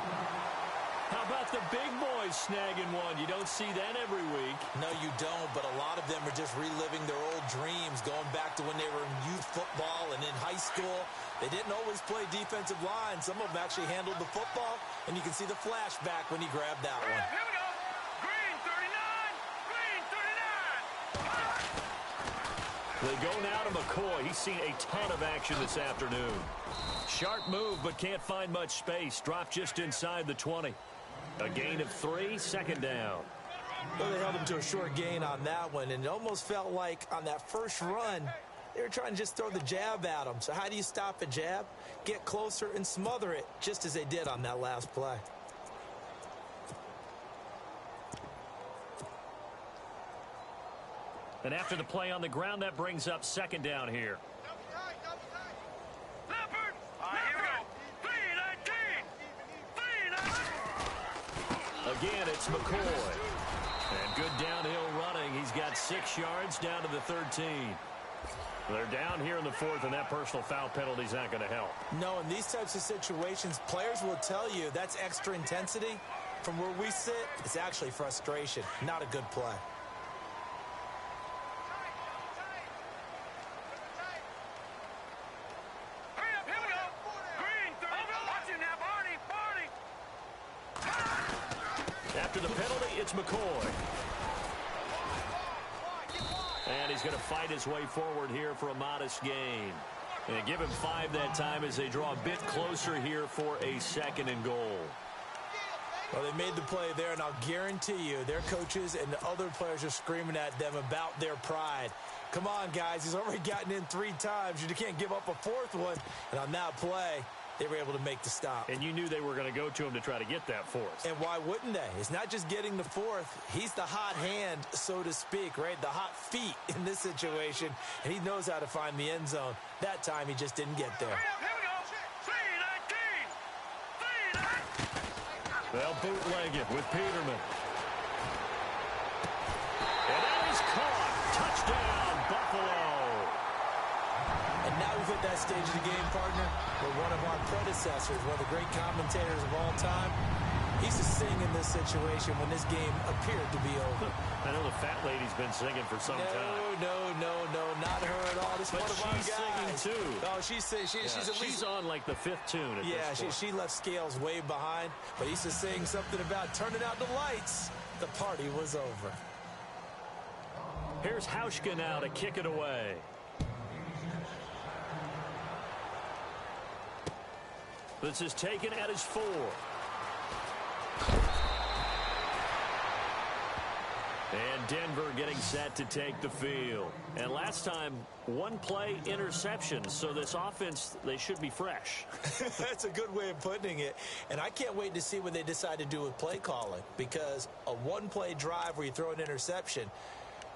How about the big boys snagging one? You don't see that every week. No, you don't, but a lot of them are just reliving their old dreams, going back to when they were in youth football and in high school. They didn't always play defensive line. Some of them actually handled the football, and you can see the flashback when he grabbed that one. Here we go. Green 39. Green 39. They go now to McCoy. He's seen a ton of action this afternoon. Sharp move, but can't find much space. Dropped just inside the 20. A gain of 3, second down. Well, they held him to a short gain on that one, and it almost felt like on that first run, they were trying to just throw the jab at him. So how do you stop a jab? Get closer and smother it, just as they did on that last play. And after the play on the ground, that brings up second down here. Leopard. Here we go. 3-19. 3-19. Again, it's McCoy. And good downhill running. He's got 6 yards down to the 13. They're down here in the 4th, and that personal foul penalty is not going to help. No, in these types of situations, players will tell you that's extra intensity. From where we sit, it's actually frustration. Not a good play. Hurry up. Here we go. Green 30. Watch it now, Barney. After the penalty, it's McCoy. And he's going to fight his way forward here for a modest gain. And give him 5 that time as they draw a bit closer here for a 2nd and goal. Well, they made the play there, and I'll guarantee you their coaches and the other players are screaming at them about their pride. Come on, guys. He's already gotten in 3 times. You can't give up a 4th one. And on that play, they were able to make the stop. And you knew they were going to go to him to try to get that 4th. And why wouldn't they? It's not just getting the 4th. He's the hot hand, so to speak, right? The hot feet in this situation. And he knows how to find the end zone. That time, he just didn't get there. Hurry up. Here we go. 3-19. 3-19. They'll bootleg it with Peterman. And that is caught. Touchdown, Buffalo. And now we've hit that stage of the game, partner, where one of our predecessors, one of the great commentators of all time, he used to sing in this situation when this game appeared to be over. I know the fat lady's been singing for some time. No, not her at all. This is But one of our she's guys. singing, too. Oh, she's at She's least on like the 5th tune at Yeah, this point. she left Scales way behind, but he used to sing something about turning out the lights. The party was over. Here's Hauschka now to kick it away. This is taken at his 4. And Denver getting set to take the field. And last time, 1 play interception. So this offense, they should be fresh. That's a good way of putting it. And I can't wait to see what they decide to do with play calling, because a 1-play drive where you throw an interception,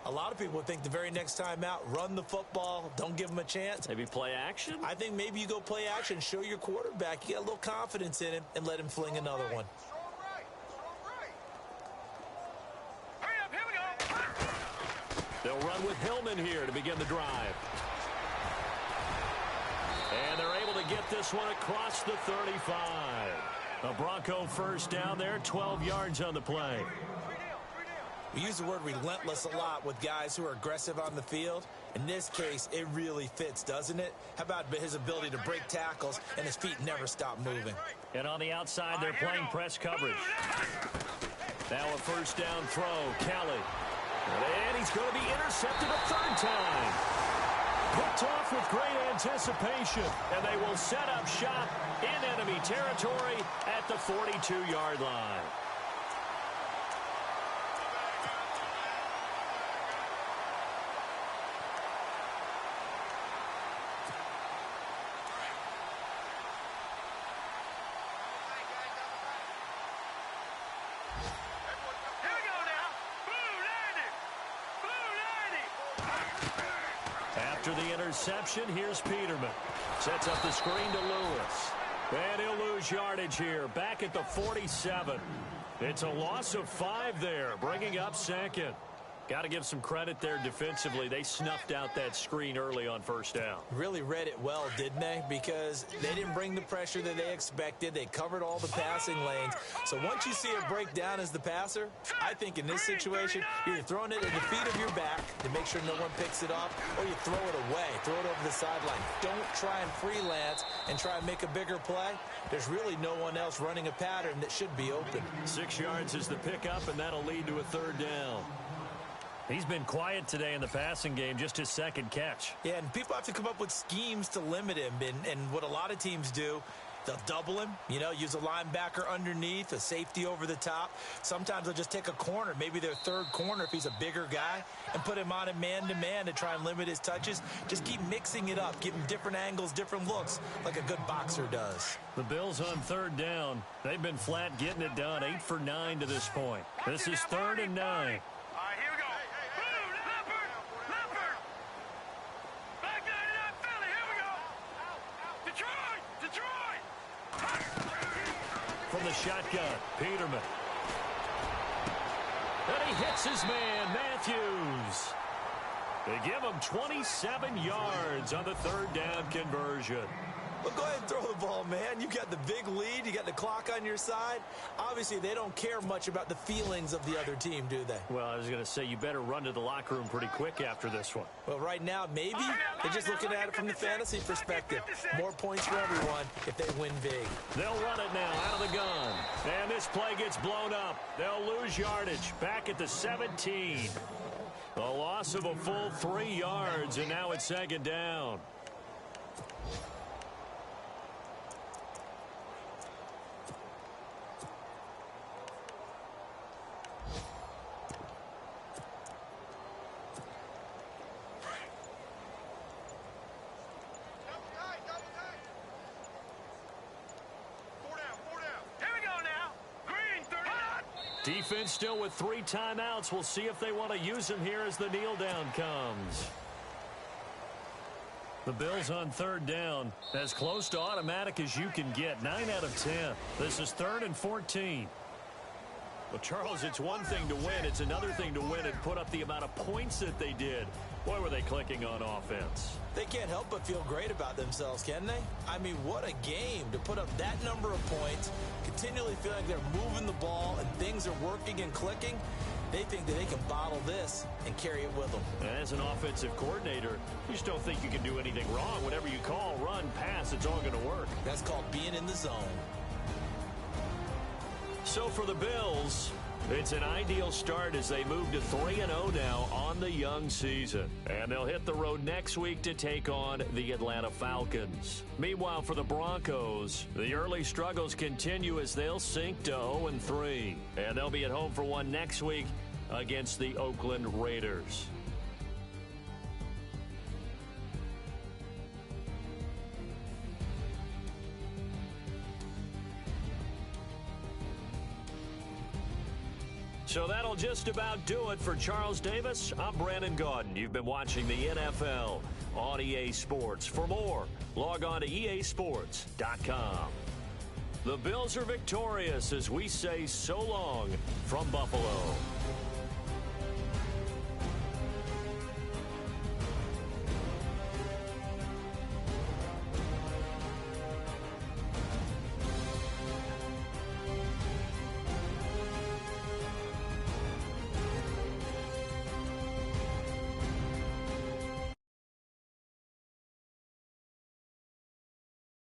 a lot of people would think the very next time out, run the football, don't give them a chance. Maybe play action? I think maybe you go play action, show your quarterback, you get a little confidence in him, and let him fling another one. Hurry up. Here we go. They'll run with Hillman here to begin the drive. get this one across the 35. A Bronco first down there, 12 yards on the play. We use the word relentless a lot with guys who are aggressive on the field. In this case, it really fits, doesn't it? How about his ability to break tackles and his feet never stop moving? And on the outside, they're playing press coverage. Now a first down throw, Kelly. And he's going to be intercepted a third time. Picked off with great anticipation. And they will set up shop in enemy territory at the 42-yard line. After the interception, here's Peterman. Sets up the screen to Lewis. And he'll lose yardage here, back at the 47. It's a loss of 5 there, bringing up second. Got to give some credit there defensively. They snuffed out that screen early on first down. Really read it well, didn't they? Because they didn't bring the pressure that they expected. They covered all the passing lanes. So once you see it break down as the passer, I think in this situation, you're throwing it at the feet of your back to make sure no one picks it up, or you throw it away, throw it over the sideline. Don't try and freelance and try and make a bigger play. There's really no one else running a pattern that should be open. 6 yards is the pickup, and that'll lead to a third down. He's been quiet today in the passing game, just his second catch. Yeah, and people have to come up with schemes to limit him. And what a lot of teams do, they'll double him, use a linebacker underneath, a safety over the top. Sometimes they'll just take a corner, maybe their third corner if he's a bigger guy, and put him on a man-to-man to try and limit his touches. Just keep mixing it up, give him different angles, different looks, like a good boxer does. The Bills on third down. They've been flat getting it done, 8 for 9 to this point. This is 3rd and 9. From the shotgun, Peterman. And he hits his man, Matthews. They give him 27 yards on the third down conversion. Well, go ahead and throw the ball, man. You got the big lead. You got the clock on your side. Obviously, they don't care much about the feelings of the other team, do they? Well, I was going to say, you better run to the locker room pretty quick after this one. Well, right now, maybe they're just looking at it from the fantasy perspective. More points for everyone if they win big. They'll run it now out of the gun. And this play gets blown up. They'll lose yardage back at the 17. A loss of a full 3 yards, and now it's 2nd down. Defense still with 3 timeouts. We'll see if they want to use them here as the kneel down comes. The Bills on third down, as close to automatic as you can get. 9 out of 10. This is 3rd and 14. Well, Charles, it's one thing to win. It's another thing to win and put up the amount of points that they did. Boy, were they clicking on offense. They can't help but feel great about themselves, can they? I mean, what a game to put up that number of points, continually feel like they're moving the ball and things are working and clicking. They think that they can bottle this and carry it with them. As an offensive coordinator, you just don't think you can do anything wrong. Whatever you call, run, pass, it's all going to work. That's called being in the zone. So for the Bills, it's an ideal start as they move to 3-0 now on the young season. And they'll hit the road next week to take on the Atlanta Falcons. Meanwhile, for the Broncos, the early struggles continue as they'll sink to 0-3. And they'll be at home for one next week against the Oakland Raiders. So that'll just about do it for Charles Davis. I'm Brandon Gaudin. You've been watching the NFL on EA Sports. For more, log on to easports.com. The Bills are victorious as we say so long from Buffalo.